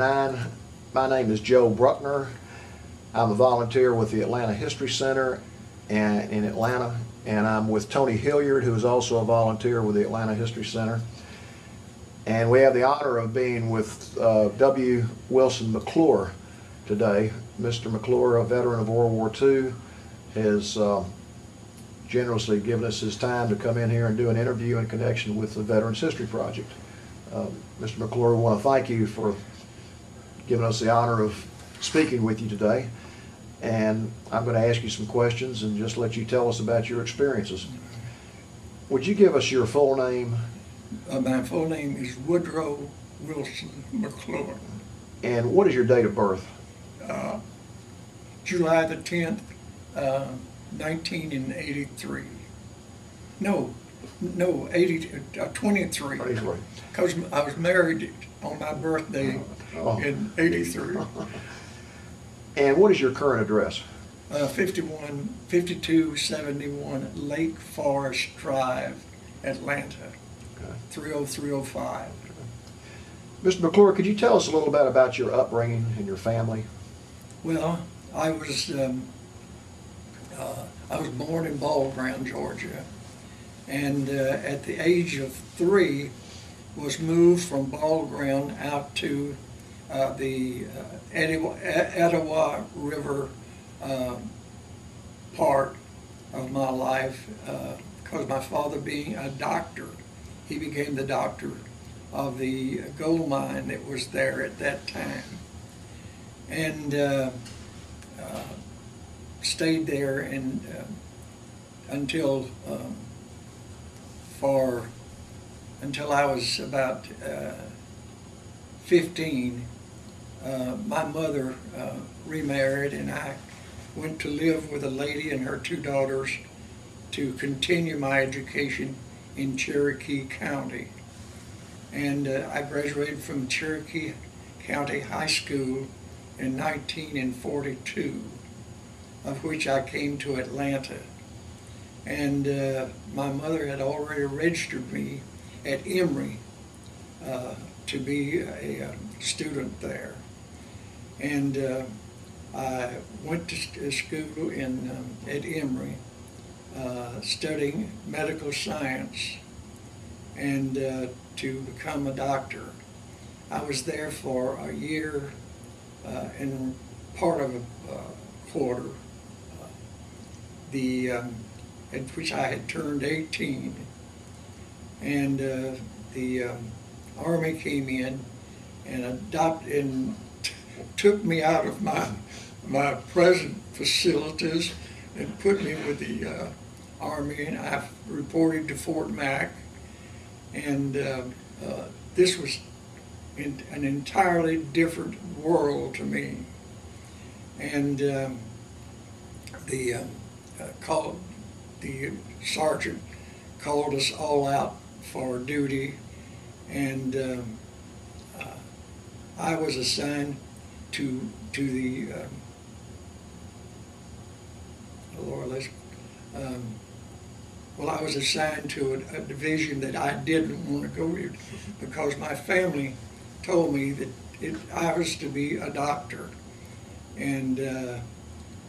9. My name is Joe Bruckner. I'm a volunteer with the Atlanta History Center in Atlanta, and I'm with Tony Hilliard, who is also a volunteer with the Atlanta History Center. And we have the honor of being with W. Wilson McClure today. Mr. McClure, a veteran of World War II, has generously given us his time to come in here and do an interview in connection with the Veterans History Project. Mr. McClure, we want to thank you for giving us the honor of speaking with you today. And I'm going to ask you some questions and just let you tell us about your experiences. Would you give us your full name? My full name is Woodrow Wilson McClure. And what is your date of birth? July the 10th, 1983. No, 23. Because I was married on my birthday in 83. And what is your current address? 5271 Lake Forest Drive, Atlanta, 30305. Mr. McClure, could you tell us a little bit about your upbringing and your family? Well, I was born in Ball Ground, Georgia, and at the age of 3 was moved from Ball Ground out to the Etowah River part of my life, because my father being a doctor, he became the doctor of the gold mine that was there at that time, and stayed there and until I was about 15. My mother remarried, and I went to live with a lady and her 2 daughters to continue my education in Cherokee County. And I graduated from Cherokee County High School in 1942, of which I came to Atlanta. And my mother had already registered me at Emory to be a student there. And I went to school at Emory, studying medical science and to become a doctor. I was there for a year and part of a quarter, at which I had turned 18. And the Army came in and took me out of my present facilities and put me with the Army, and I reported to Fort Mac. And this was an entirely different world to me. And the sergeant called us all out for duty, and I was assigned to the I was assigned to a division that I didn't want to go to, because my family told me that I was to be a doctor. And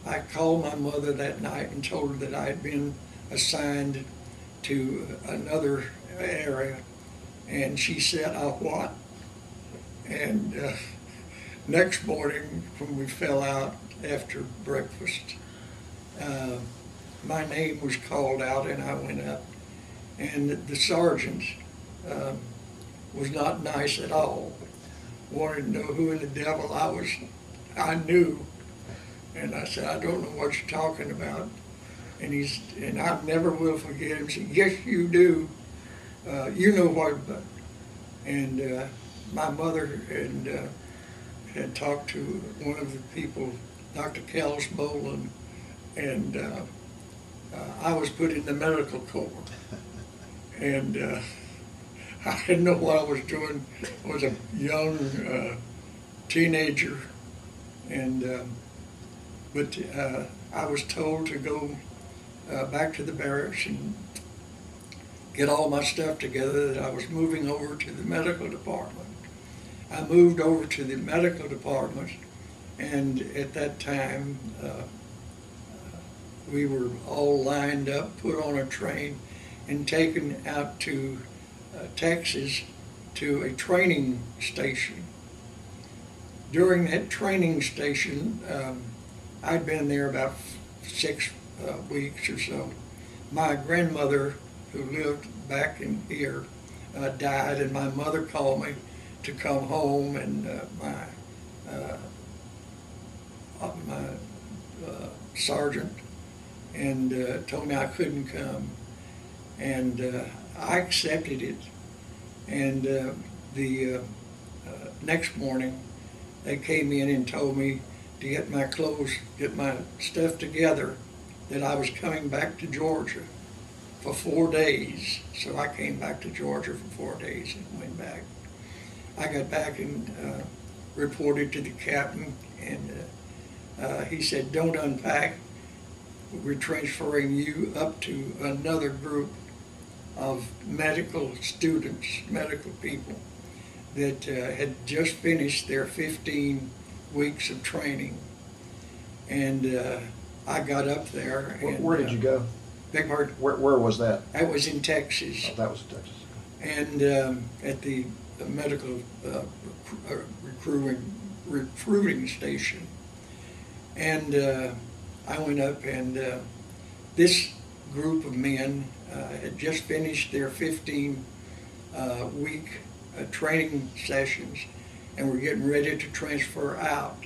I called my mother that night and told her that I had been assigned to another area, and she said, what? And next morning, when we fell out after breakfast, my name was called out, and I went up, and the sergeant was not nice at all. Wanted to know who in the devil I was. I knew, and I said, I don't know what you're talking about. And I never will forget him. He said, yes, you do. You know what. And my mother had talked to one of the people, Dr. Kells Boland, and I was put in the medical corps. And I didn't know what I was doing. I was a young teenager, and but I was told to go back to the barracks and get all my stuff together, that I was moving over to the medical department. I moved over to the medical department, and at that time, we were all lined up, put on a train, and taken out to Texas to a training station. During that training station, I'd been there about 6 weeks or so. My grandmother, who lived back in here, died, and my mother called me to come home, and my sergeant and told me I couldn't come, and I accepted it. And the next morning, they came in and told me to get my clothes, get my stuff together, that I was coming back to Georgia for 4 days. So I came back to Georgia for 4 days and went back. I got back and reported to the captain, and he said, "Don't unpack. We're transferring you up to another group of medical students, medical people that had just finished their 15 weeks of training." And I got up there. Where did you go? Beg pardon? Where was that? That was in Texas. Oh, that was in Texas. And at the medical recruiting station. And I went up, and this group of men had just finished their 15-week training sessions, and were getting ready to transfer out.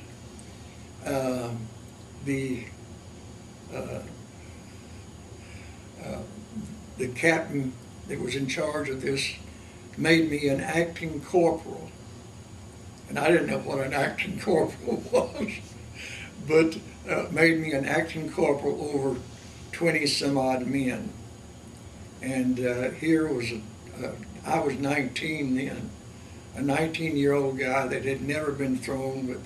The captain that was in charge of this made me an acting corporal. And I didn't know what an acting corporal was, but made me an acting corporal over 20-some-odd men. And here was, I was 19 then, a 19-year-old guy that had never been thrown with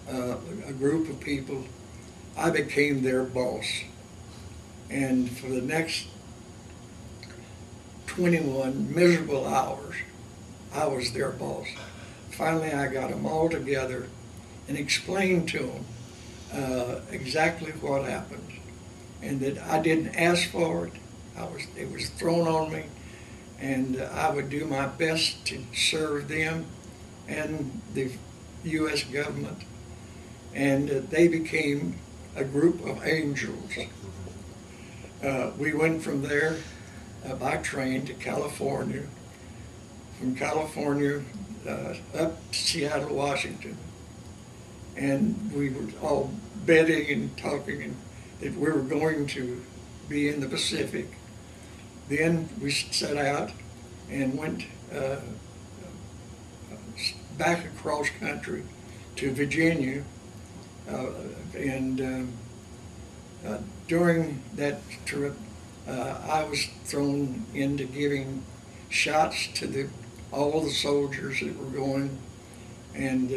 a group of people. I became their boss. And for the next 21 miserable hours, I was their boss. Finally, I got them all together and explained to them exactly what happened, and that I didn't ask for it. It was thrown on me, and I would do my best to serve them and the U.S. government. And they became a group of angels. We went from there by train to California, from California up to Seattle, Washington. And we were all betting and talking and that we were going to be in the Pacific. Then we set out and went back across country to Virginia. During that trip, I was thrown into giving shots to all the soldiers that were going, and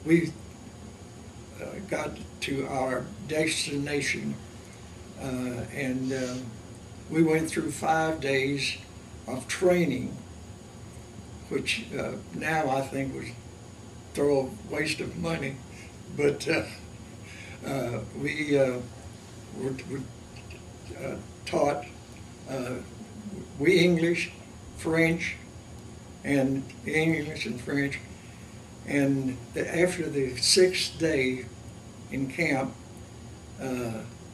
we got to our destination, and we went through 5 days of training, which now I think was thorough waste of money, but we were taught English, French, and English and French. And after the 6th day in camp,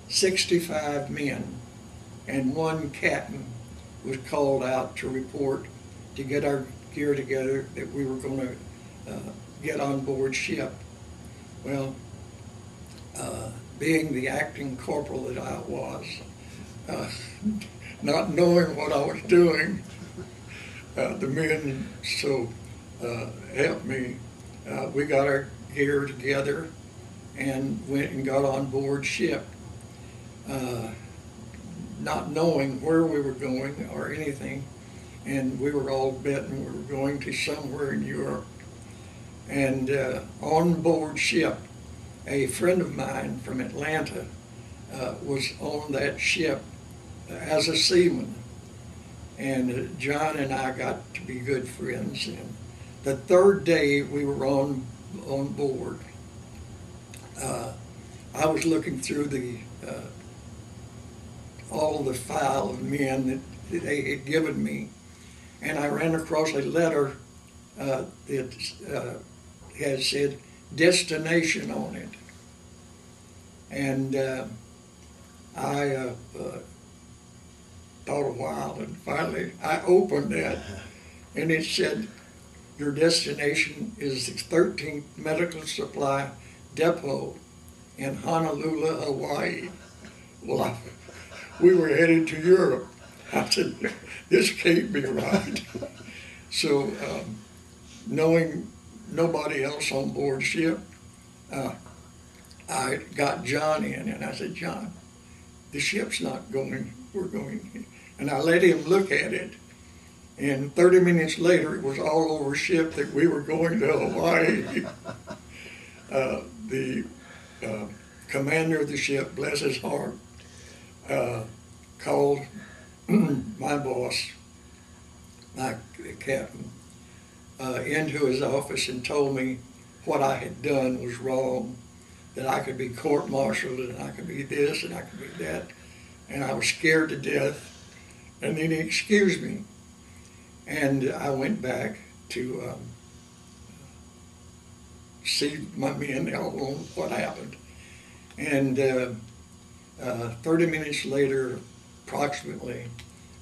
65 men and 1 captain was called out to report to get our gear together that we were going to get on board ship. Well, being the acting corporal that I was, not knowing what I was doing, the men so helped me. We got our gear together and went and got on board ship, not knowing where we were going or anything. And we were all betting we were going to somewhere in Europe. And on board ship, a friend of mine from Atlanta was on that ship as a seaman. And John and I got to be good friends. And The third day we were on board, I was looking through all the file of men that they had given me, and I ran across a letter that had said destination on it. And I thought a while, and finally I opened that, and it said, your destination is the 13th Medical Supply Depot in Honolulu, Hawaii. Well, we were headed to Europe. I said, this can't be right. So, knowing nobody else on board ship, I got John in, and I said, John, the ship's not going, we're going. And I let him look at it, and 30 minutes later, it was all over ship that we were going to Hawaii. The commander of the ship, bless his heart, called my boss, my captain, into his office and told me what I had done was wrong, that I could be court-martialed and I could be this and I could be that, and I was scared to death. And then he excused me, and I went back to see my men on what happened. And 30 minutes later, approximately,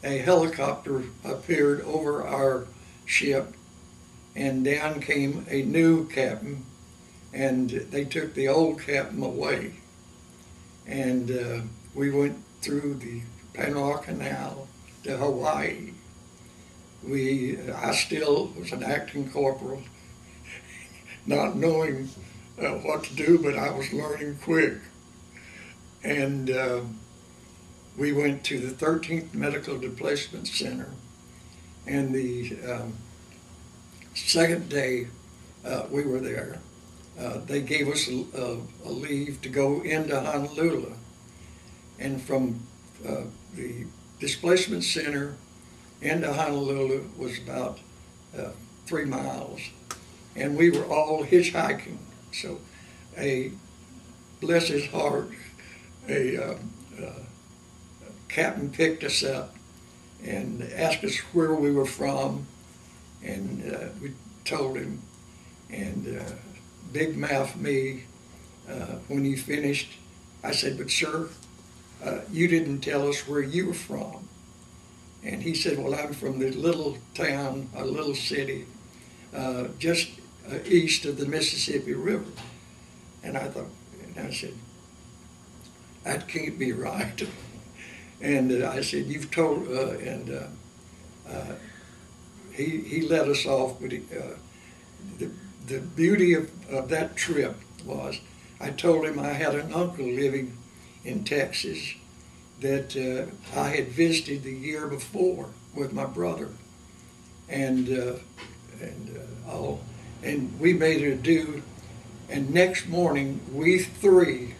a helicopter appeared over our ship, and down came a new captain, and they took the old captain away. And we went through the Panama Canal to Hawaii. I still was an acting corporal, not knowing what to do, but I was learning quick. And we went to the 13th Medical Displacement Center, and the second day we were there, they gave us a leave to go into Honolulu. And from the displacement center into Honolulu was about 3 miles. And we were all hitchhiking. So bless his heart, a captain picked us up and asked us where we were from, and we told him. And big mouth me, when he finished, I said, but sir, you didn't tell us where you were from. And he said, well, I'm from the little town, a little city, just east of the Mississippi River. And I thought, and I said, that can't be right. And I said, you've told, he let us off, but the beauty of that trip was, I told him I had an uncle living in Texas that I had visited the year before with my brother, and we made it a do. And next morning, we three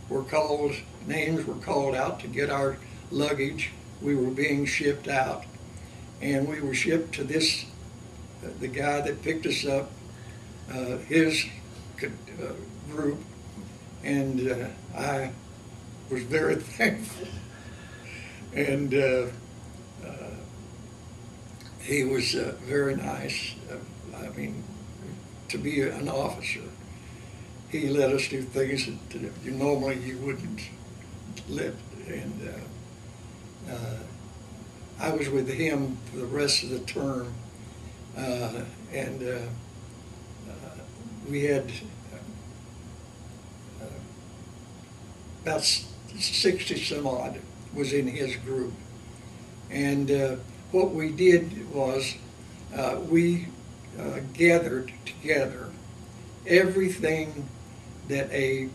were called, names were called out to get our luggage. We were being shipped out, and we were shipped to this, the guy that picked us up, his group, and I was very thankful. And he was very nice. I mean, to be an officer, he let us do things that normally you wouldn't let. And I was with him for the rest of the term, and we had about 60 some odd was in his group. And what we did was we gathered together everything that a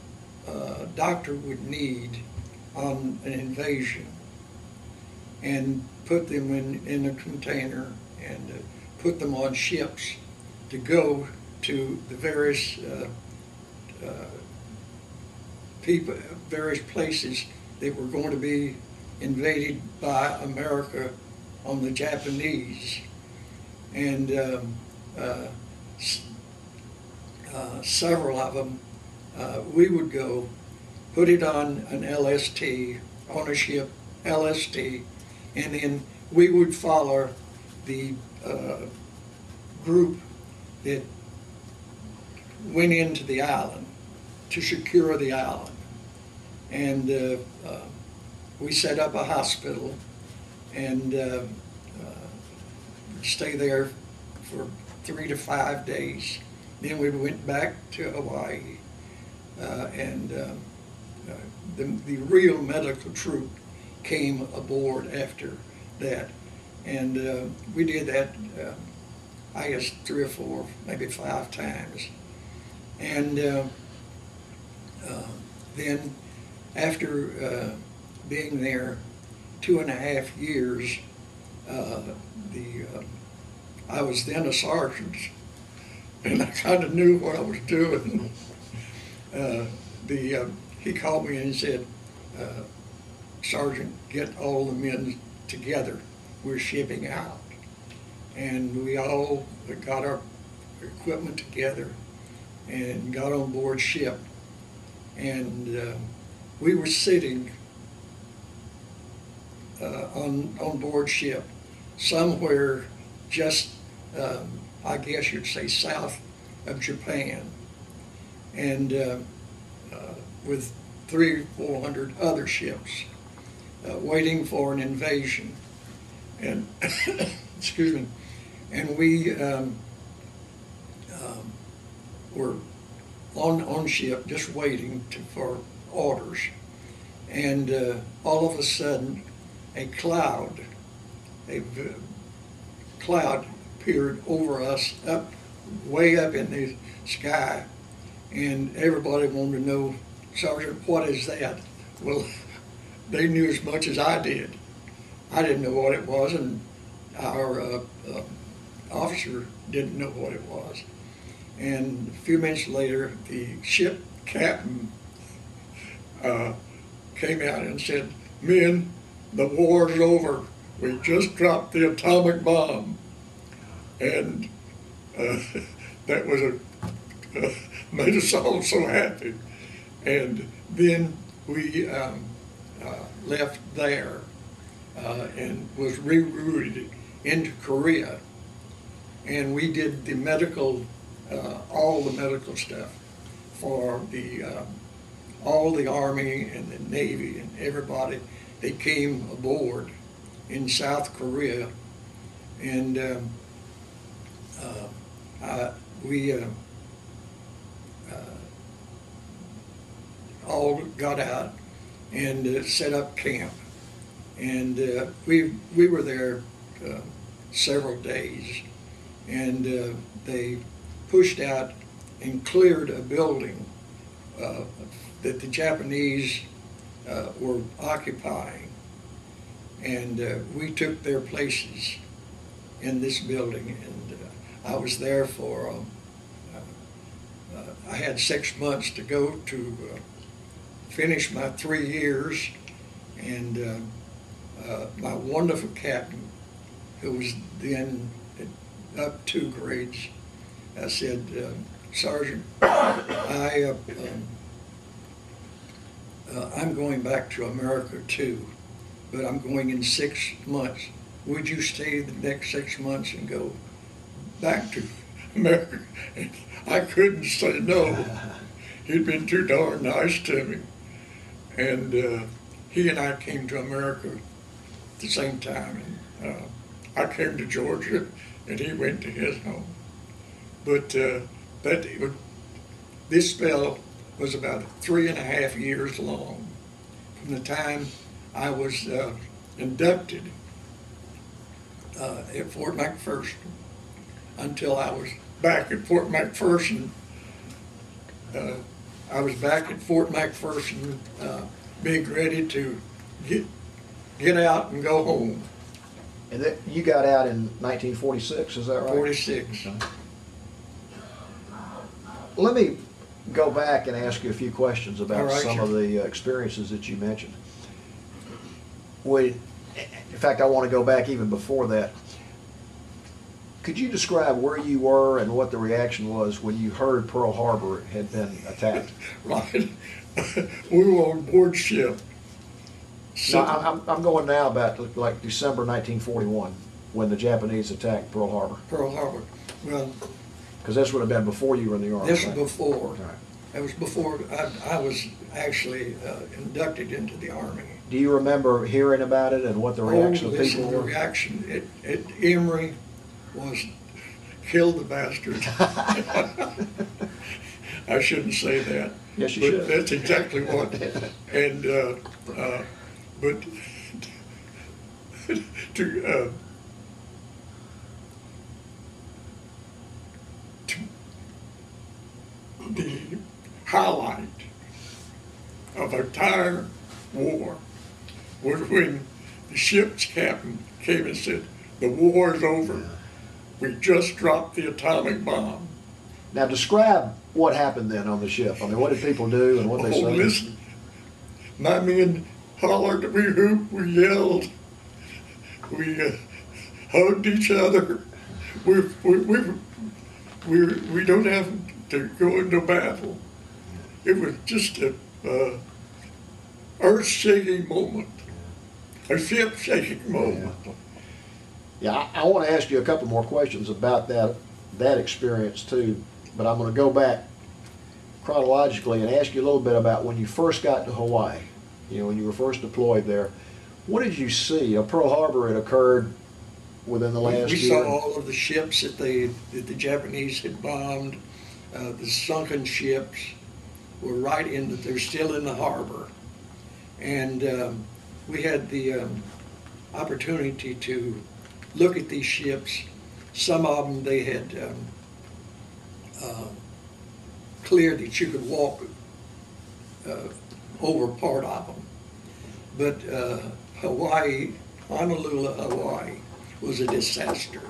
doctor would need on an invasion, and put them in a container and put them on ships to go to the various various places that were going to be invaded by America on the Japanese. And several of them, we would go put it on an LST, on a ship, LST, and then we would follow the group that went into the island to secure the island. And we set up a hospital and stay there for 3 to 5 days. Then we went back to Hawaii, and the real medical troop came aboard after that. And we did that, I guess, 3 or 4, maybe 5 times. And then after being there 2.5 years, I was then a sergeant, and I kind of knew what I was doing. He called me and he said, "Sergeant, get all the men together. We're shipping out." And we all got our equipment together and got on board ship. And we were sitting on board ship somewhere just, I guess you'd say, south of Japan, and with 300 or 400 other ships waiting for an invasion. And excuse me, and we were on ship just waiting for orders, and all of a sudden a cloud appeared over us, way up in the sky, and everybody wanted to know, "Sergeant, what is that?" Well, they knew as much as I did. I didn't know what it was, and our officer didn't know what it was. And a few minutes later, the ship captain came out and said, "Men, the war's over. We just dropped the atomic bomb." And that was made us all so happy. And then we left there and was rerouted into Korea. And we did the medical, all the medical stuff for all the Army and the Navy and everybody that came aboard in South Korea. And we all got out and set up camp. And we were there several days, and they pushed out and cleared a building that the Japanese were occupying, and we took their places in this building. And I was there for I had 6 months to go to finish my 3 years, and my wonderful captain, who was then up 2 grades, I said, "Sergeant, I'm going back to America too, but I'm going in 6 months. Would you stay the next 6 months and go back to America?" And I couldn't say no. He'd been too darn nice to me. And he and I came to America at the same time. And I came to Georgia, and he went to his home. But this spell was about 3.5 years long, from the time I was inducted at Fort McPherson until I was back at Fort McPherson. I was back at Fort McPherson, being ready to get out and go home. And that, you got out in 1946, is that right? 46. Okay. Let me go back and ask you a few questions about some of the experiences that you mentioned. In fact, I want to go back even before that. Could you describe where you were and what the reaction was when you heard Pearl Harbor had been attacked? Right. We were on board ship. No, I'm going now about like December 1941 when the Japanese attacked Pearl Harbor. Pearl Harbor. Well, Because this would have been before you were in the Army. this was right? before. Right. It was before I was actually inducted into the Army. Do you remember hearing about it and what the reaction of listen, people the were? reaction at Emory was, kill the bastard. I shouldn't say that. Yes, you but should. That's exactly what. And but to the highlight of our entire war was when the ship's captain came and said, "The war is over. We just dropped the atomic bomb." Now describe what happened then on the ship. I mean, what did people do and what they say? Listen, my men hollered, we hooped, we yelled, we hugged each other. We don't have to go into battle. It was just a earth-shaking moment, a ship-shaking moment. Yeah, I want to ask you a couple more questions about that experience too, but I'm going to go back chronologically and ask you a little bit about when you first got to Hawaii. You know, when you were first deployed there, what did you see? Pearl Harbor had occurred within the last We year. saw all of the ships that the Japanese had bombed. The sunken ships were they're still in the harbor. And we had the opportunity to look at these ships. Some of them they had cleared that you could walk over part of them. But Hawaii, Honolulu, Hawaii, was a disaster.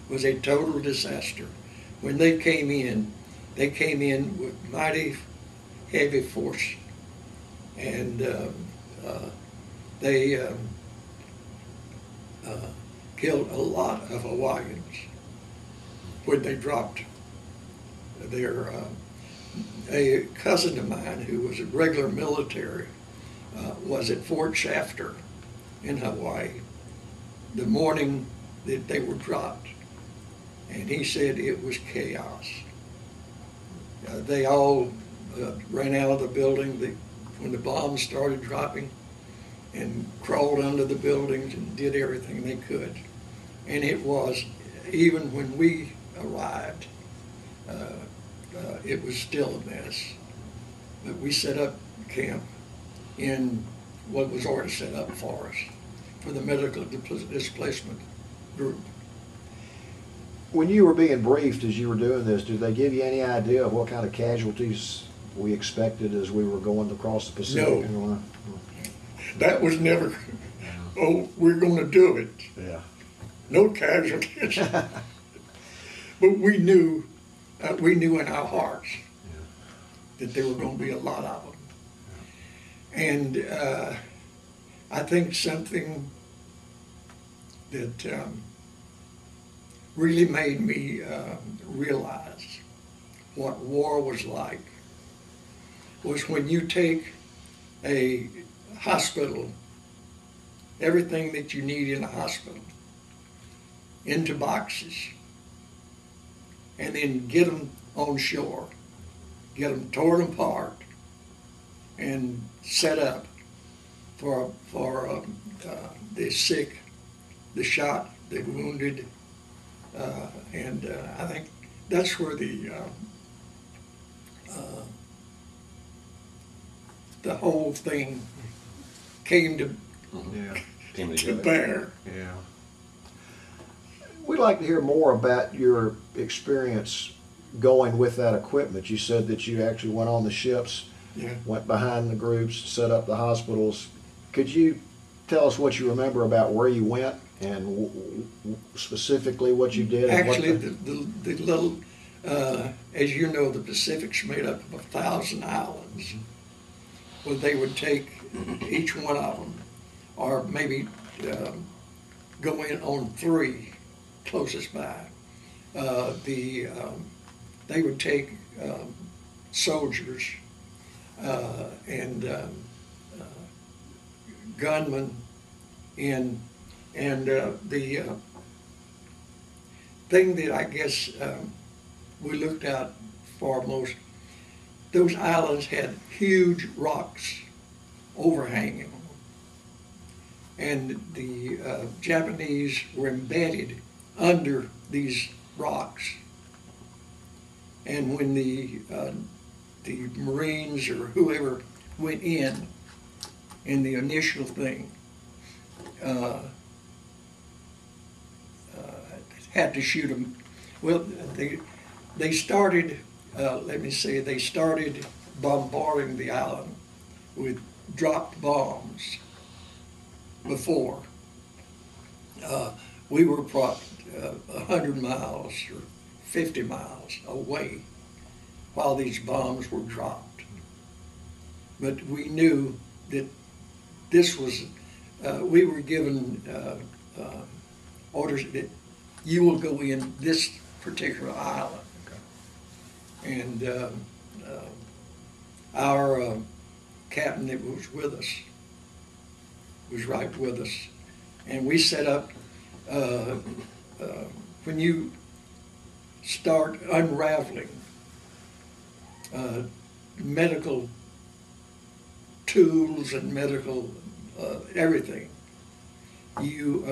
Was a total disaster. When they came in with mighty heavy force, and they killed a lot of Hawaiians when they dropped their. A cousin of mine who was a regular military was at Fort Shafter in Hawaii the morning that they were dropped, and he said it was chaos. They all ran out of the building when the bombs started dropping and crawled under the buildings and did everything they could. And it was, even when we arrived, it was still a mess. But we set up camp in what was already set up for us, for the medical displacement group. When you were being briefed as you were doing this, did they give you any idea of what kind of casualties we expected as we were going across the Pacific? No. That was never, oh, we're going to do it. Yeah. No casualties. But we knew in our hearts that there were going to be a lot of them. And I think something that really made me realize what war was like was when you take a hospital, everything that you need in a hospital, into boxes, and then get them on shore, get them torn apart, and set up for the sick, the shot, the wounded, and I think that's where the whole thing came to bear. Yeah. We'd like to hear more about your experience going with that equipment. You said that you actually went on the ships, went behind the groups, set up the hospitals. Could you tell us what you remember about where you went and specifically what you did? Actually, the little, as you know, the Pacific's made up of 1,000 islands. Well, they would take each one of them, or maybe go in on 3 closest by. They would take soldiers and gunmen in, and the thing that I guess we looked out for most, those islands had huge rocks overhanging them. And the Japanese were embedded under these rocks. And when the Marines or whoever went in the initial thing, had to shoot them. Well, they started, let me say, they started bombarding the island with dropped bombs before. We were probably 100 miles or 50 miles away while these bombs were dropped. But we knew that this was, we were given orders that you will go in this particular island. Okay. And our captain that was with us was right with us. And we set up, when you start unraveling medical tools and medical everything, you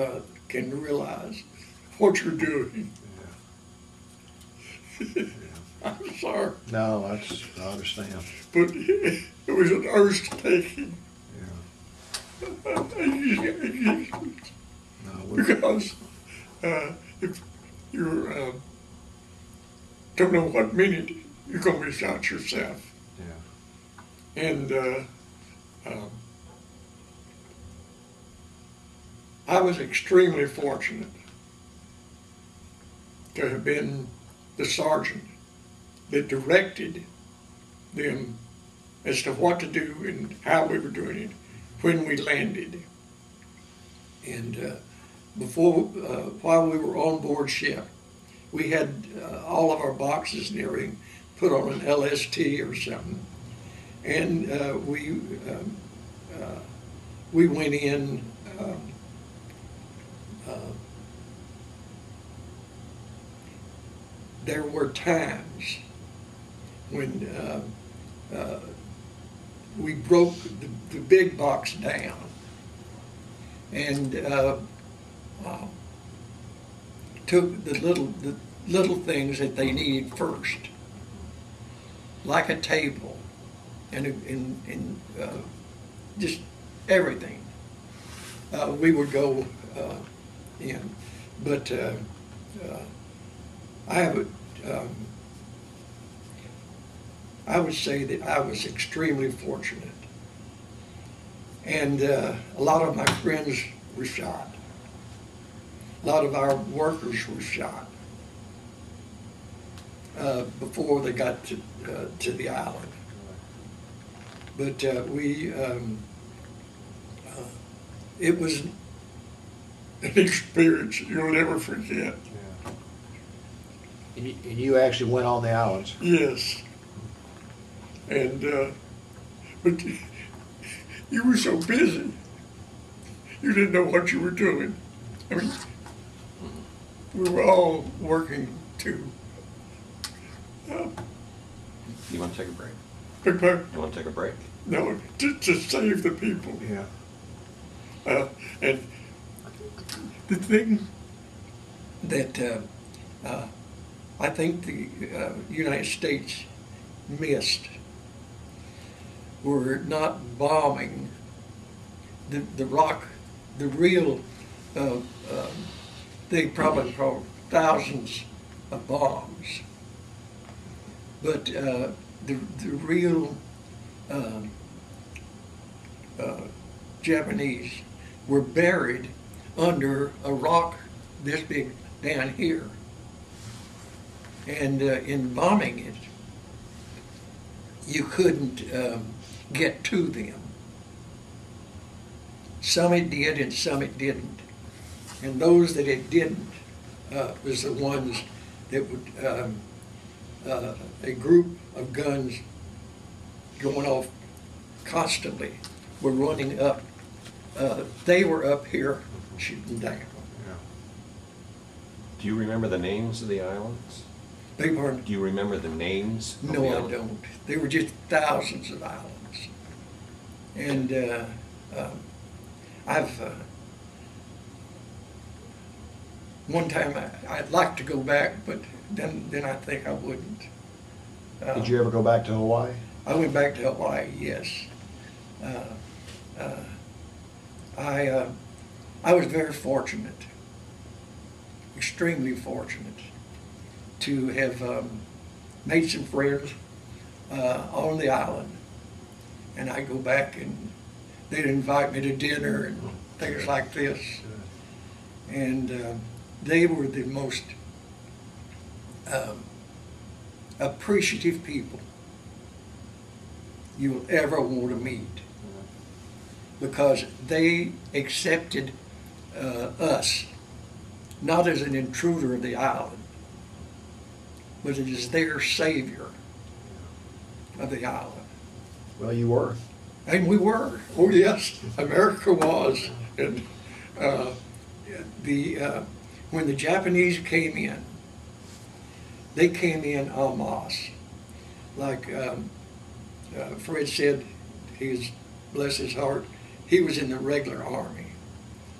can realize what you're doing. Yeah. I'm sorry. No, I understand. But it was an earth-taking. Yeah. Because if you're don't know what minute you're going to be shot yourself. Yeah. And I was extremely fortunate to have been the sergeant that directed them as to what to do and how we were doing it when we landed. And while we were on board ship, we had all of our boxes and everything put on an LST or something. And we went in, there were times when we broke the big box down and took the little things that they needed first, like a table and just everything. We would go in, but I would say that I was extremely fortunate, and a lot of my friends were shot. A lot of our workers were shot before they got to the island. But it was an experience you'll never forget. Yeah. And you actually went on the islands? Yes. And but you were so busy, you didn't know what you were doing. I mean, we were all working to. You want to take a break? You want to take a break? No, to save the people. Yeah. And the thing that I think the United States missed were not bombing the rock, the real, they probably thousands of bombs, but the real Japanese were buried under a rock this big down here. And in bombing it, you couldn't get to them. Some it did and some it didn't. And those that it didn't, was the ones that would, a group of guns going off constantly were running up. They were up here shooting down. Do you remember the names of the islands? They weren't. Do you remember the names of No, the I islands? don't. There were just thousands of islands. And one time I'd like to go back, but then I think I wouldn't. Did you ever go back to Hawaii? I went back to Hawaii, yes. I was very fortunate, extremely fortunate, to have made some friends on the island. And I go back and they'd invite me to dinner and things like this. And they were the most appreciative people you'll ever want to meet, because they accepted us not as an intruder of the island, but as their savior of the island. Well, you were. And we were. Oh yes, America was. And when the Japanese came in, they came in en masse. Like Fred said, bless his heart, he was in the regular army,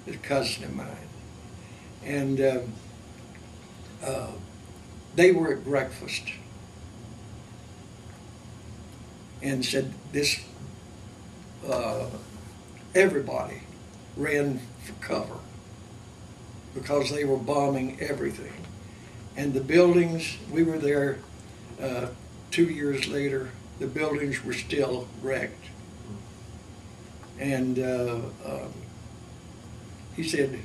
his cousin of mine. And they were at breakfast and said this, everybody ran for cover because they were bombing everything. And the buildings, we were there 2 years later, the buildings were still wrecked. And he said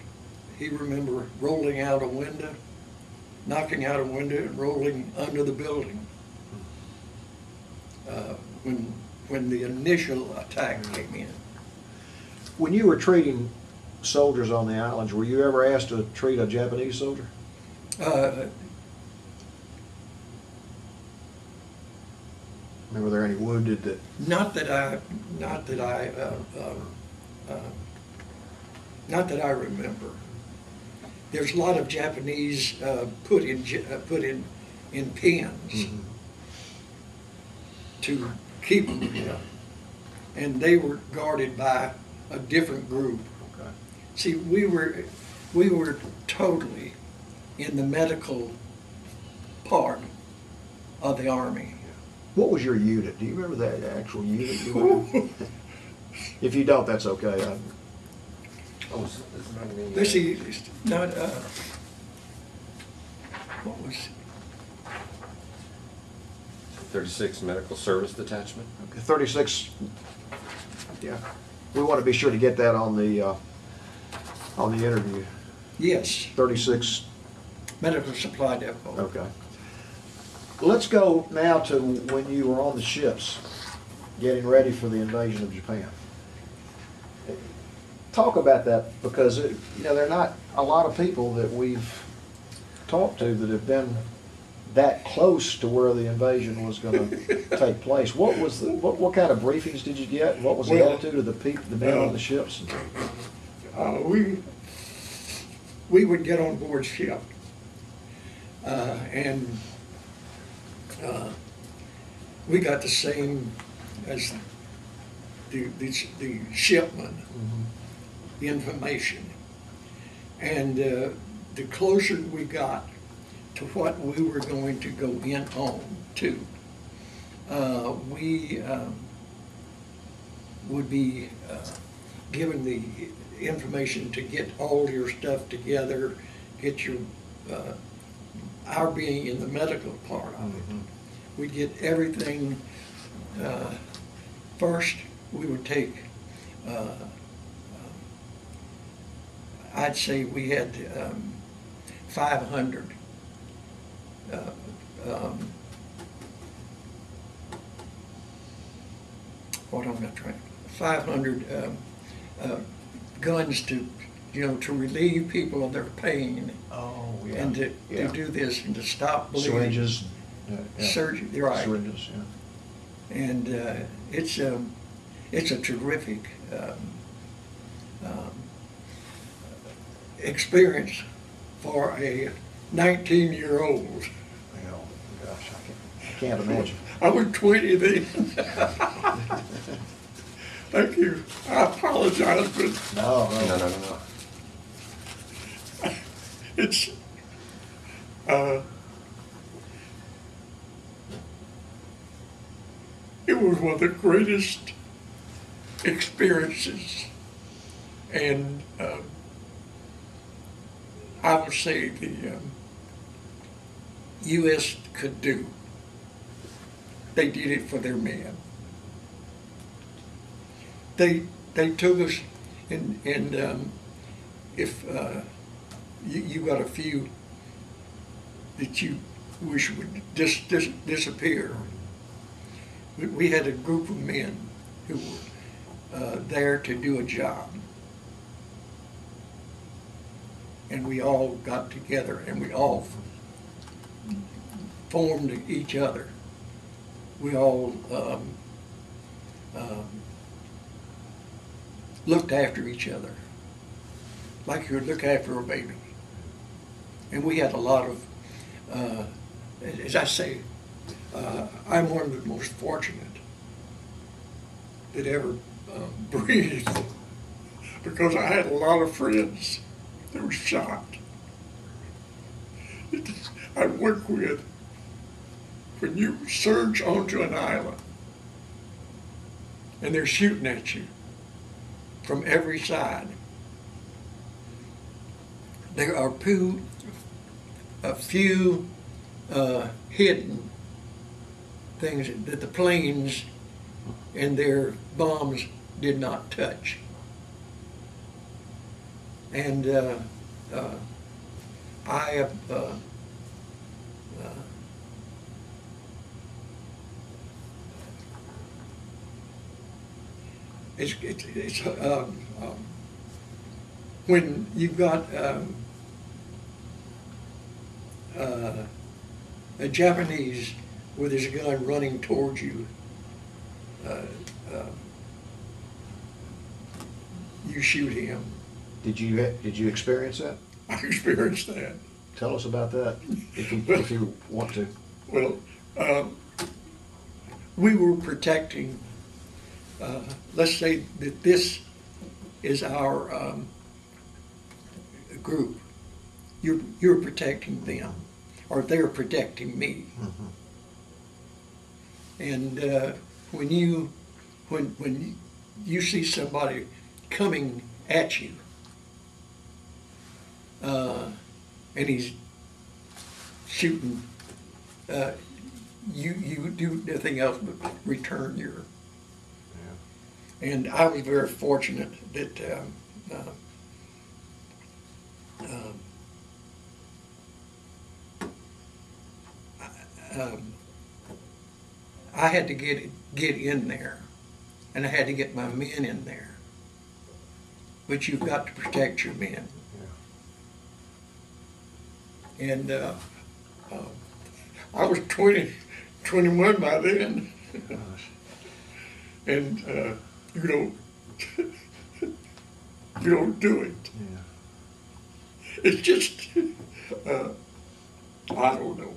he remembered rolling out a window, knocking out a window and rolling under the building when the initial attack came in. When you were treating soldiers on the islands, were you ever asked to treat a Japanese soldier? I mean, were there any wounded that? Not that I remember. There's a lot of Japanese put in pens to keep them, and they were guarded by a different group. Okay. See, we were totally in the medical part of the Army. What was your unit? Do you remember that actual unit you were in? If you don't, that's okay. Let's see, it's not, what was, 36 Medical Service Detachment. 36. Yeah, we want to be sure to get that on the interview. yes, 36. Medical Supply Depot. Okay. Let's go now to when you were on the ships, getting ready for the invasion of Japan. Talk about that, because there are not a lot of people that we've talked to that have been that close to where the invasion was going to take place. What was what kind of briefings did you get? What was the attitude of the men on the ships? We would get on board ship, and we got the same as the shipman information, and the closer we got to what we were going to go in on to, we would be given the information to get all your stuff together, get your our being in the medical part of it. We'd get everything. First, we would take, I'd say we had 500 what am I trying? 500 guns to relieve people of their pain. Oh, And to do this and to stop bleeding. Syringes. Surgery, right. Syringes, yeah. And it's a terrific experience for a 19-year-old. Well, gosh, I can't imagine. I was 20 then. Thank you. I apologize, but No. it's it was one of the greatest experiences, and I would say the U.S. could do. They did it for their men. They took us, and if you got a few that you wish would disappear. We had a group of men who were there to do a job. And we all got together and we all formed each other. We all looked after each other like you would look after a baby. And we had a lot of, as I say, I'm one of the most fortunate that ever breathed, because I had a lot of friends that were shot. I work with, when you surge onto an island and they're shooting at you from every side, there are a few hidden things that the planes and their bombs did not touch. And when you've got a Japanese with his gun running towards you, you shoot him. Did you experience that? I experienced that. Tell us about that, if you want to. Well, we were protecting, let's say that this is our group. You're protecting them, or they're protecting me. Mm-hmm. And when you see somebody coming at you, and he's shooting, you do nothing else but return your. Yeah. And I was very fortunate that I had to get in there, and I had to get my men in there. But you've got to protect your men. Yeah. And I was 21 by then. And you don't do it. Yeah. It's just, I don't know.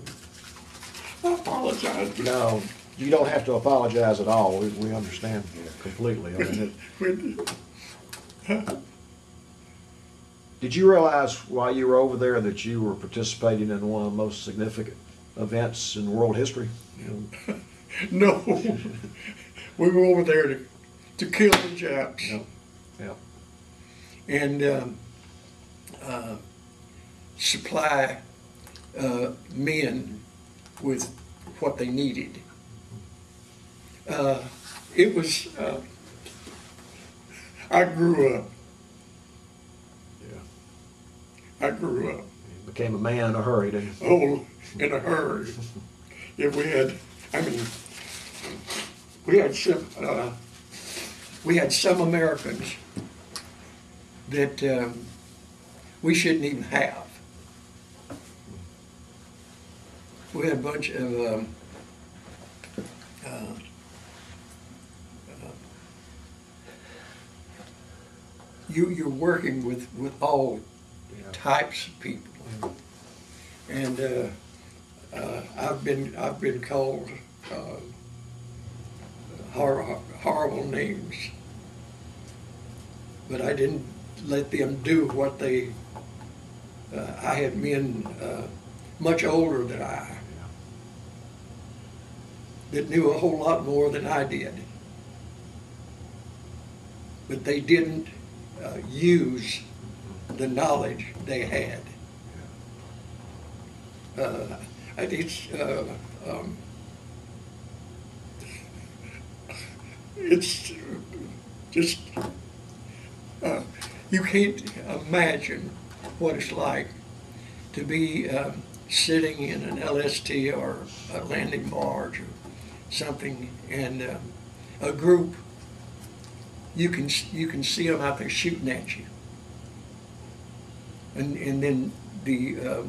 I apologize. No, you don't have to apologize at all. We understand completely. I mean, did you realize while you were over there that you were participating in one of the most significant events in world history? No. We were over there to kill the Japs. Yep. Yep. And supply men with what they needed. It was, I grew up. Yeah. I grew up. You became a man in a hurry, didn't you? Oh, in a hurry. If we had, we had some Americans that we shouldn't even have. We had a bunch of you're working with all types of people, and I've been called horrible names, but I didn't let them do what they. I had men much older than I that knew a whole lot more than I did, but they didn't use the knowledge they had. It's just you can't imagine what it's like to be sitting in an LST or a landing barge or something, and a group, you can see them out there shooting at you, and then the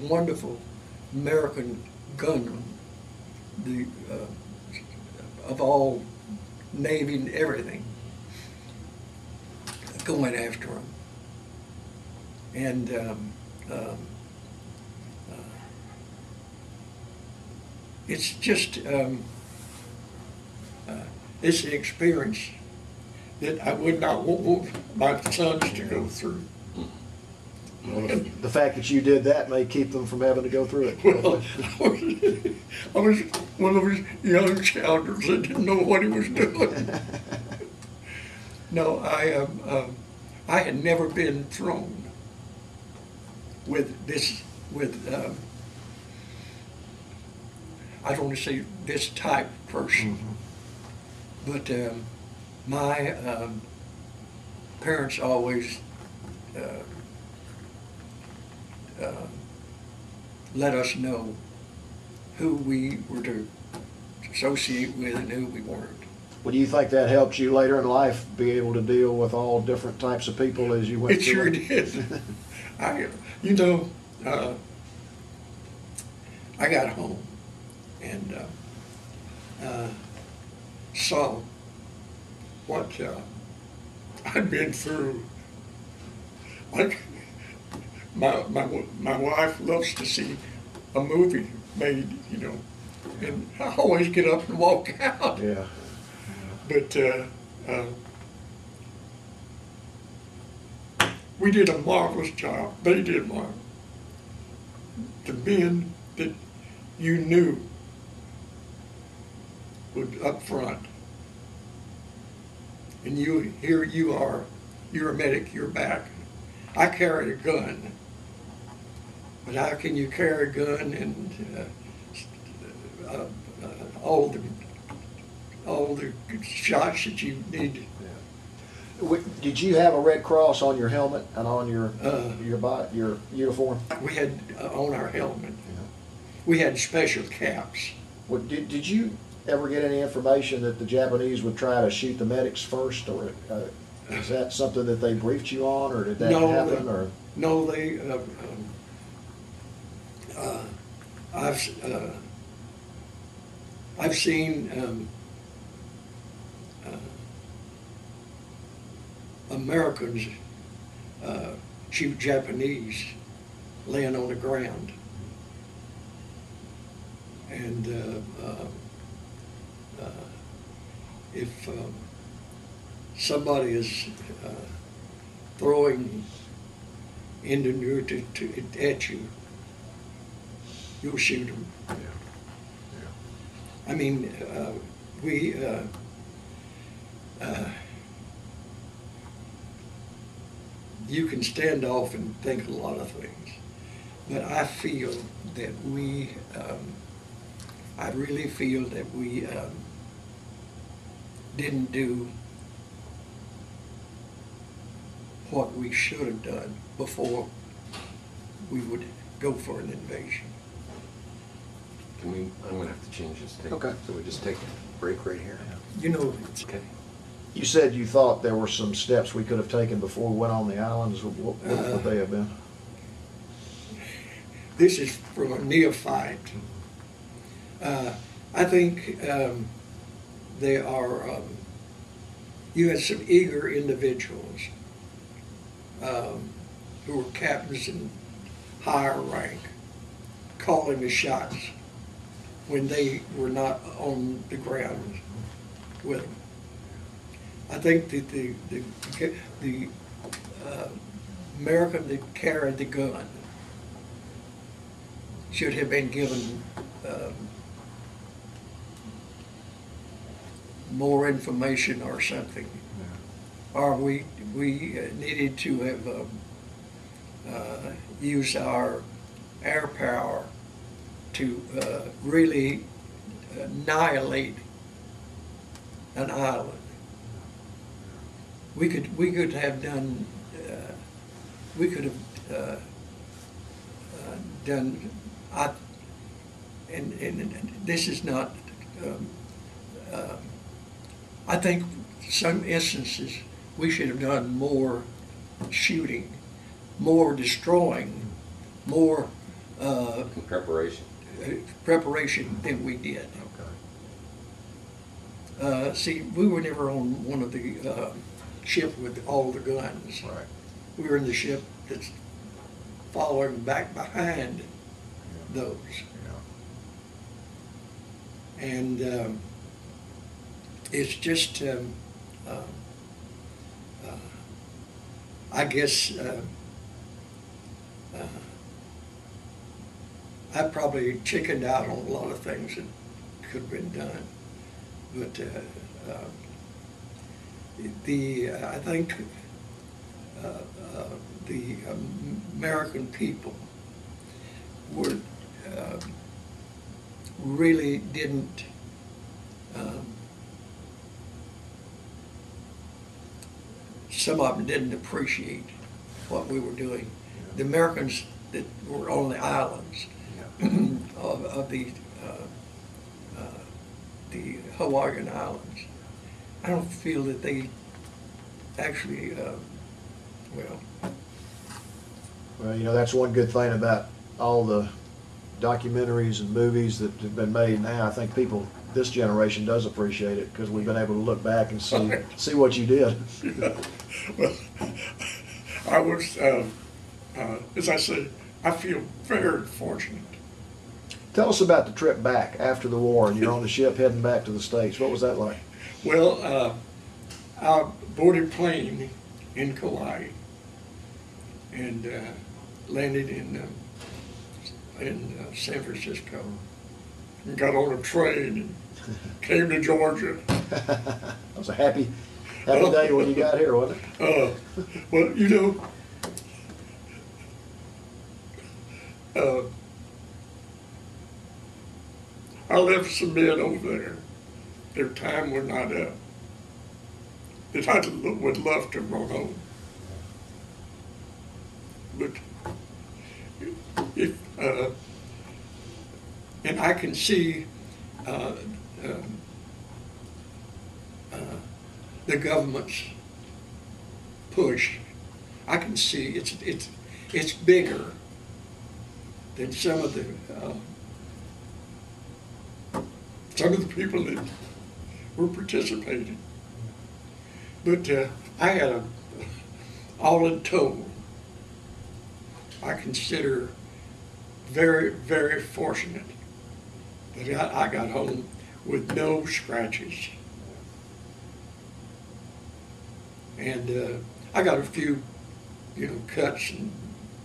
wonderful American gunmen, the of all Navy and everything, going after them, and it's just it's an experience that I would not want my sons to go through. Well, the fact that you did that may keep them from having to go through it. Well, I was one of those young scoundrels that didn't know what he was doing. No, I had never been thrown with this, I don't want to say this type of person, but my parents always let us know who we were to associate with and who we weren't. Well, do you think that helped you later in life be able to deal with all different types of people as you went It through? sure did. I got home and saw what I'd been through. Like, my wife loves to see a movie made, and I always get up and walk out. Yeah. But we did a marvelous job. They did marvelous. The men that you knew were up front, and here you are, you're a medic, you're back. I carried a gun, but how can you carry a gun and all the shots that you need? Did you have a Red Cross on your helmet and on your uniform? We had on our helmet. We had special caps. Well, did you ever get any information that the Japanese would try to shoot the medics first, or is that something that they briefed you on, or did that happen? No, they. I've seen Americans shoot Japanese laying on the ground, and if somebody is throwing at you, you'll shoot them. Yeah. I mean, you can stand off and think a lot of things, but I feel that I really feel that we didn't do what we should have done before we would go for an invasion. I'm gonna have to change this tape. Okay. So we just take a break right here? It's Okay. You said you thought there were some steps we could have taken before we went on the islands. What would they have been? this is from a neophyte. I think there are, you had some eager individuals who were captains in higher rank calling the shots when they were not on the ground with them. I think that the American that carried the gun should have been given more information or something, or we needed to have used our air power to really annihilate an island. We could have done done. And this is not. I think some instances we should have done more shooting, more destroying, more preparation than we did. Okay. See, we were never on one of the ship with all the guns. Right. We were in the ship that's following back behind those. Yeah. And it's just, I guess, I probably chickened out on a lot of things that could have been done. But I think the American people were really didn't some of them didn't appreciate what we were doing. Yeah. The Americans that were on the islands of the Hawaiian Islands, I don't feel that they actually, Well, you know, that's one good thing about all the documentaries and movies that have been made now. I think people, this generation does appreciate it because we've been able to look back and see what you did. Well, I was, as I said, I feel very fortunate. Tell us about the trip back after the war, and you're on the ship heading back to the States. What was that like? Well, I boarded plane in Kauai and landed in San Francisco and got on a train and came to Georgia. That was a happy day when you got here, wasn't it? Well, you know, I left some men over there. Their time was not up. That I would love to run home. But if, and I can see the government's push. I can see it's bigger than some of the people that were participating. But I had all in total, I consider very, very fortunate that I got home with no scratches. And I got a few, cuts and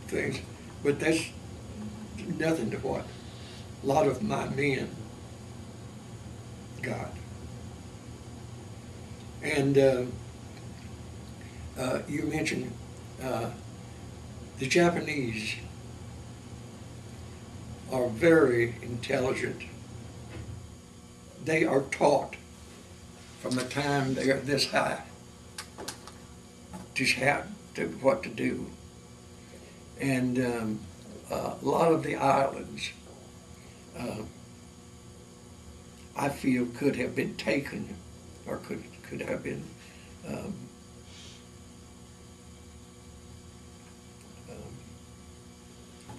things, but that's nothing to what a lot of my men got. And you mentioned the Japanese are very intelligent. They are taught from the time they are this high what to do. And a lot of the islands, I feel, could have been taken, or could have been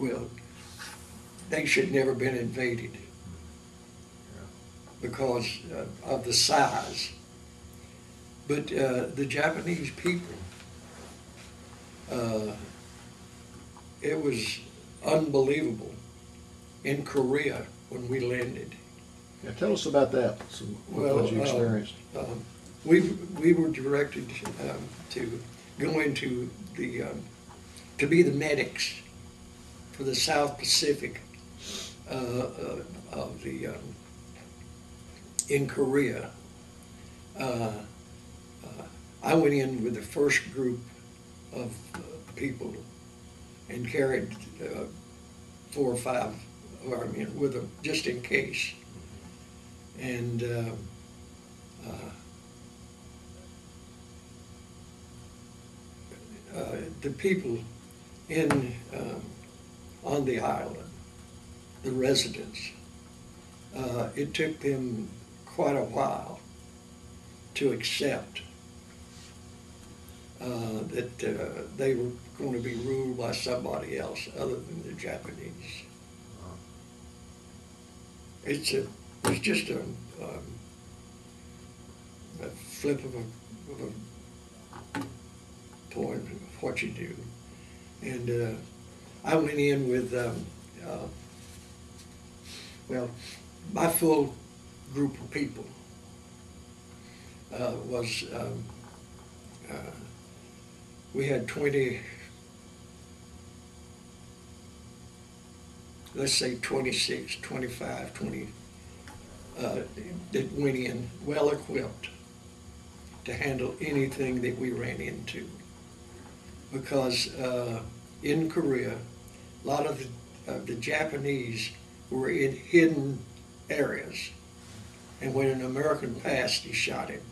well, they should never been invaded because of the size. But the Japanese people, it was unbelievable in Korea when we landed. Yeah, tell us about that. What you experienced? We were directed to go into the to be the medics for the South Pacific of the in Korea. I went in with the first group of people and carried 4 or 5 of our men with them just in case. And the people in on the island, the residents, it took them quite a while to accept that they were going to be ruled by somebody else other than the Japanese. It's just a flip of a coin of what you do. And I went in with, well, my full group of people was, we had 20, let's say 26, 25, 20 that went in well equipped to handle anything that we ran into. Because in Korea, a lot of the Japanese were in hidden areas. And when an American passed, he shot him.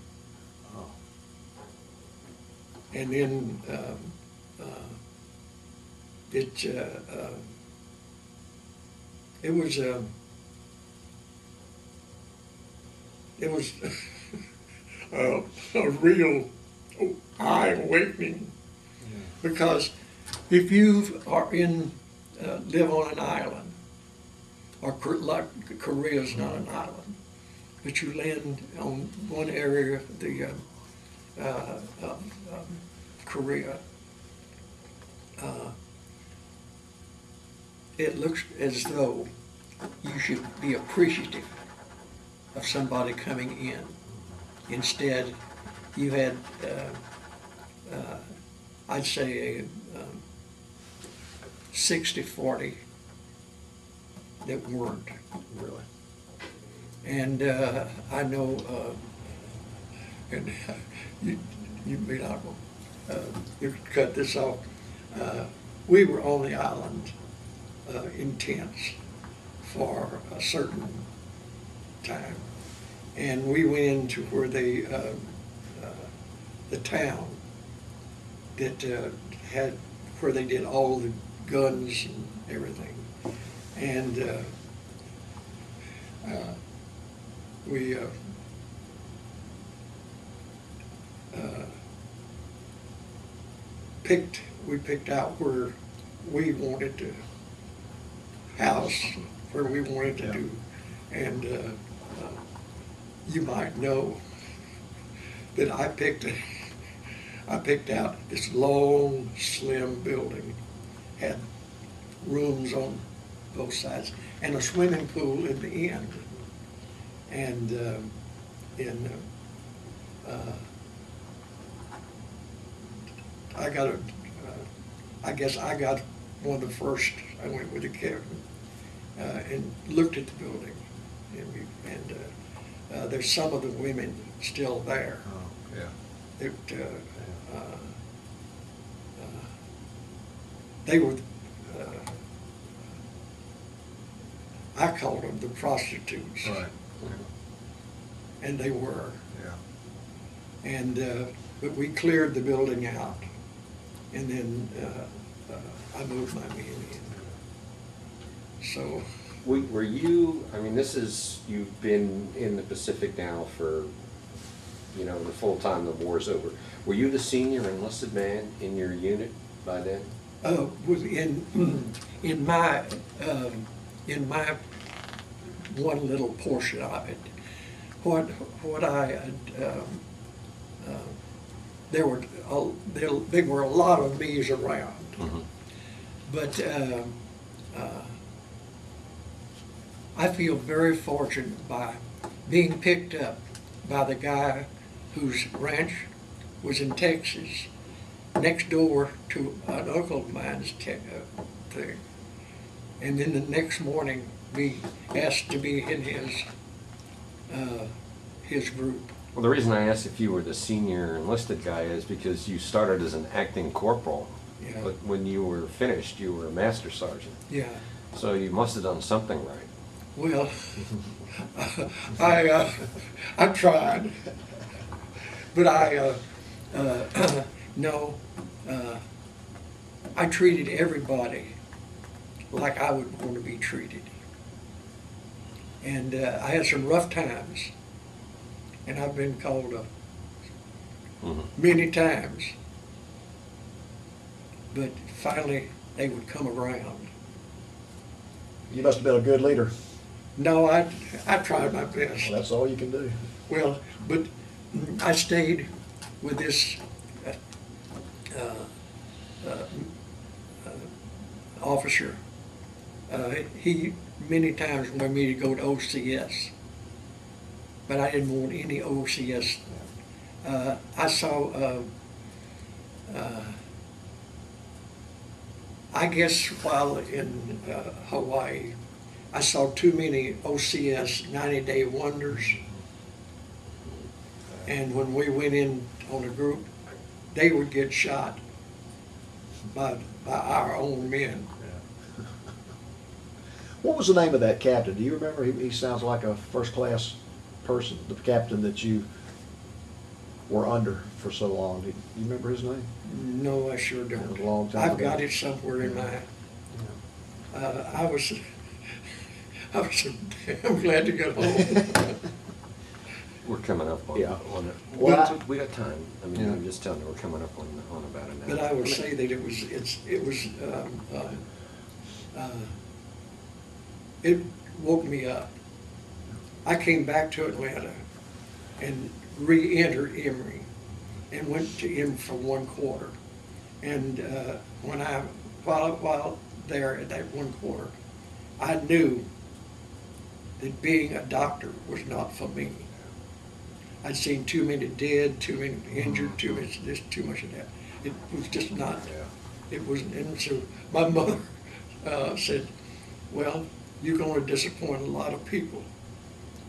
And then it was a real eye-awakening, because if you are live on an island, or like Korea's not an island, but you land on one area of the Korea, it looks as though you should be appreciative of somebody coming in. Instead, you had, I'd say, a 60-40 that weren't. Really? And I know, and you may not you cut this off. We were on the island in tents for a certain time, and we went into where they the town that had where they did all the guns and everything, and we picked out where we wanted to house, where we wanted to do, and you might know that I picked out this long, slim building, had rooms on both sides, and a swimming pool at the end. And I guess I got one of the first. I went with the captain and looked at the building, and there's some of the women still there. Oh, yeah. They were, I called them the prostitutes. Right. And they were. Yeah. And but we cleared the building out, and then I moved my men in. So. Were you, I mean, you've been in the Pacific now for, the full time the war's over. Were you the senior enlisted man in your unit by then? In my in my one little portion of it, what I there were a lot of me's around, but I feel very fortunate by being picked up by the guy whose ranch was in Texas, next door to an uncle of mine's thing. And then the next morning, be asked to be in his group. Well, the reason I asked if you were the senior enlisted guy is because you started as an acting corporal, Yeah. but when you were finished, you were a master sergeant. Yeah. So you must have done something right. Well, I tried, but no, I treated everybody like I would want to be treated. And I had some rough times, and I've been called many times, but finally they would come around. You must have been a good leader. No, I tried my best. Well, that's all you can do. Well, but I stayed with this officer. He many times wanted me to go to OCS, but I didn't want any OCS. I saw, I guess while in Hawaii, I saw too many OCS 90-day wonders. And when we went in on a group, they would get shot by our own men. What was the name of that captain? Do you remember? He sounds like a first-class person, the captain that you were under for so long. Do you remember his name? No, I sure don't. It was a long time I've ago. got it somewhere in my, I was damn glad to get home. We're coming up on, Yeah. on it. Well, We got time. I mean, Yeah. I'm just telling you, we're coming up on about an hour. But I would say that it woke me up. I came back to Atlanta and re-entered Emory and went to M for 1 quarter. And while there at that 1 quarter, I knew that being a doctor was not for me. I'd seen too many dead, too many injured, too much of that. It was just not. It wasn't. And so my mother said, "Well, you're going to disappoint a lot of people,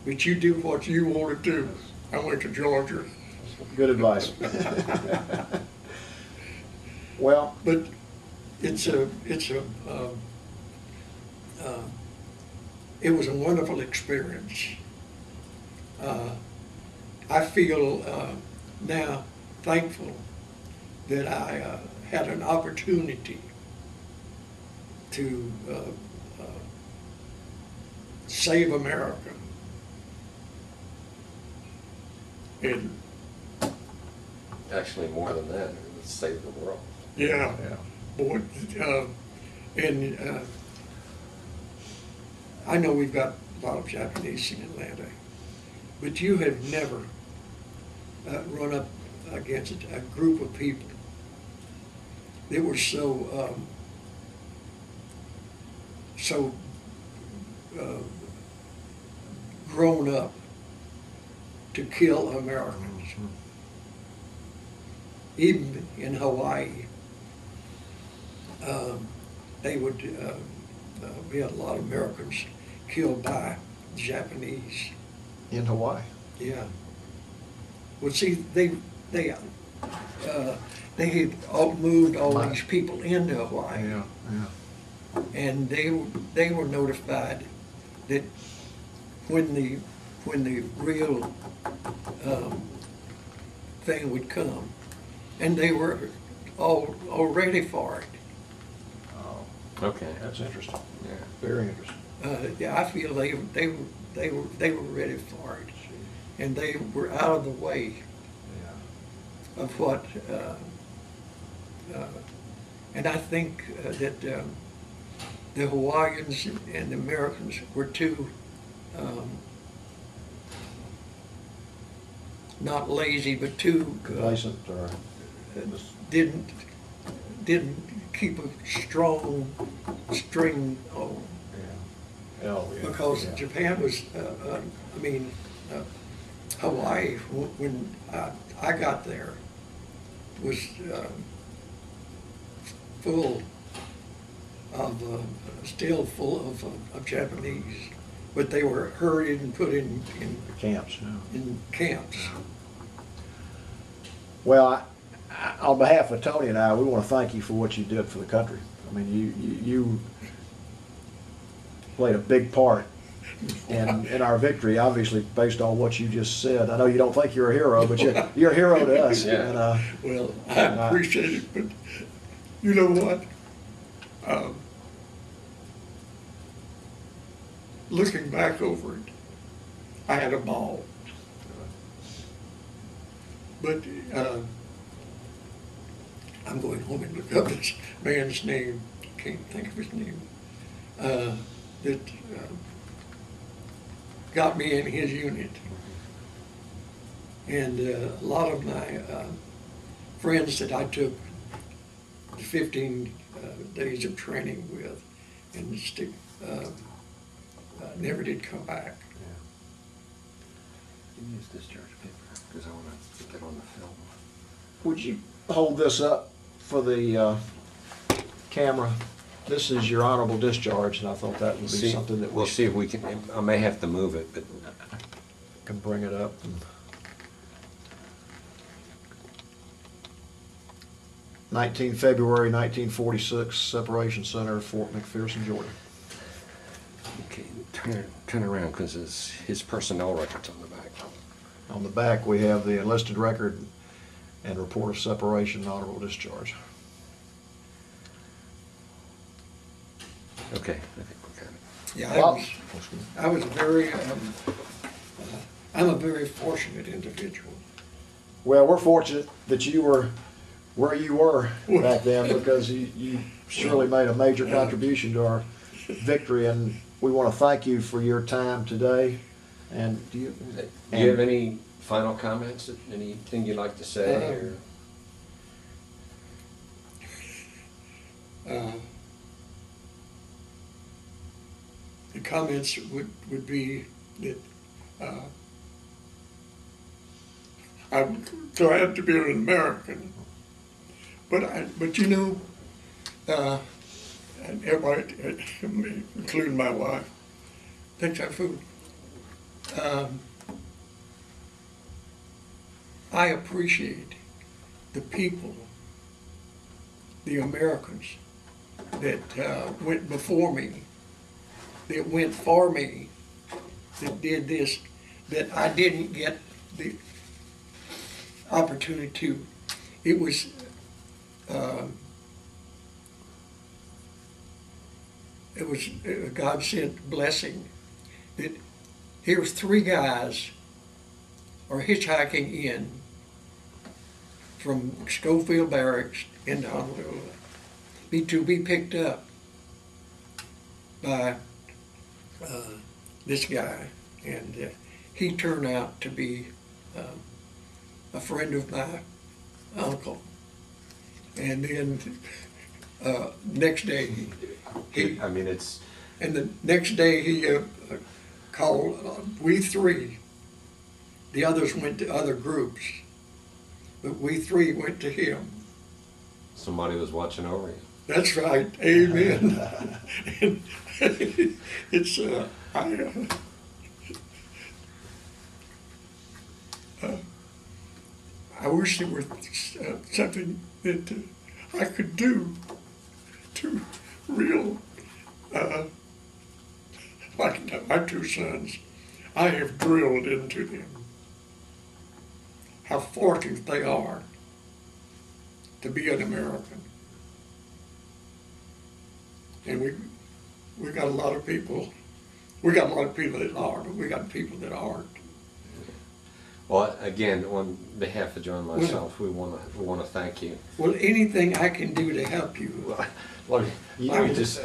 but you do what you want to do." I went to Georgia. Good advice. Well, But it was a wonderful experience. I feel now thankful that I had an opportunity to save America. And Actually, more than that, it would save the world. yeah, boy, and I know we've got a lot of Japanese in Atlanta, but you have never run up against a group of people that were so grown up to kill Americans. Even in Hawaii, they would, we had a lot of Americans killed by Japanese. in Hawaii. Yeah. Well, see, they had moved all these people into Hawaii, Yeah. and they were notified that when the real thing would come, and they were all ready for it. Oh, Okay. that's interesting. Yeah. Very interesting. Yeah, I feel they were ready for it, and they were out of the way of what. And I think that the Hawaiians and the Americans were too not lazy, but too Complacent or? didn't keep a strong string on, Yeah. Oh, yeah. because Yeah. Japan was, Hawaii, when I got there, was full of, still full of Japanese, but they were hurried and put in Camps, yeah. camps. Well, on behalf of Tony and I, we want to thank you for what you did for the country. I mean, you played a big part in our victory, obviously, based on what you just said. I know you don't think you're a hero, but you're a hero to us. Yeah. And, Well, I appreciate it, but you know what? Looking back over it, I had a ball. But I'm going home and look up this man's name. Can't think of his name. That got me in his unit. And a lot of my friends that I took the 15 days of training with, and never did come back. Can you use discharge paper? Because I want to get on the film. would you hold this up for the camera? This is your honorable discharge, and I thought that would be something that We'll see if we can, I may have to move it, but can bring it up. 19 February 1946, Separation Center, Fort McPherson, Georgia. okay, turn around because his personnel record's on the back. On the back, we have the enlisted record and report of separation and honorable discharge. Okay, I think we got it. Yeah, Well, I was very, I'm a very fortunate individual. well, we're fortunate that you were where you were back then, because you surely made a major contribution to our victory, and we want to thank you for your time today. And Do you have any final comments? Anything you'd like to say? Or? The comments would be that I'm glad to be an American, but you know, and everybody, including my wife, thanks our food. I appreciate the people, the Americans that went before me, that went for me, that did this, that I didn't get the opportunity to. It was a God-sent blessing that here's 3 guys are hitchhiking in from Schofield Barracks into Honolulu to be picked up by this guy, and he turned out to be a friend of my uncle. And then next day, I mean, it's... And the next day he called, we 3. The others went to other groups, but we 3 went to him. Somebody was watching over you. That's right, amen. And it's, I wish there was something that I could do to real, like my 2 sons, I have drilled into them how fortunate they are to be an American. And we got a lot of people, we got a lot of people that are, but we got people that aren't. Well, again, on behalf of John and myself, we want to thank you. Well, anything I can do to help you, Well, I would- just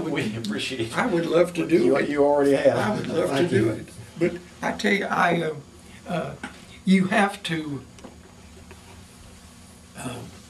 we appreciate it. I would love to do it. You already have. I would love to Thank do you. it. But I tell you, you have to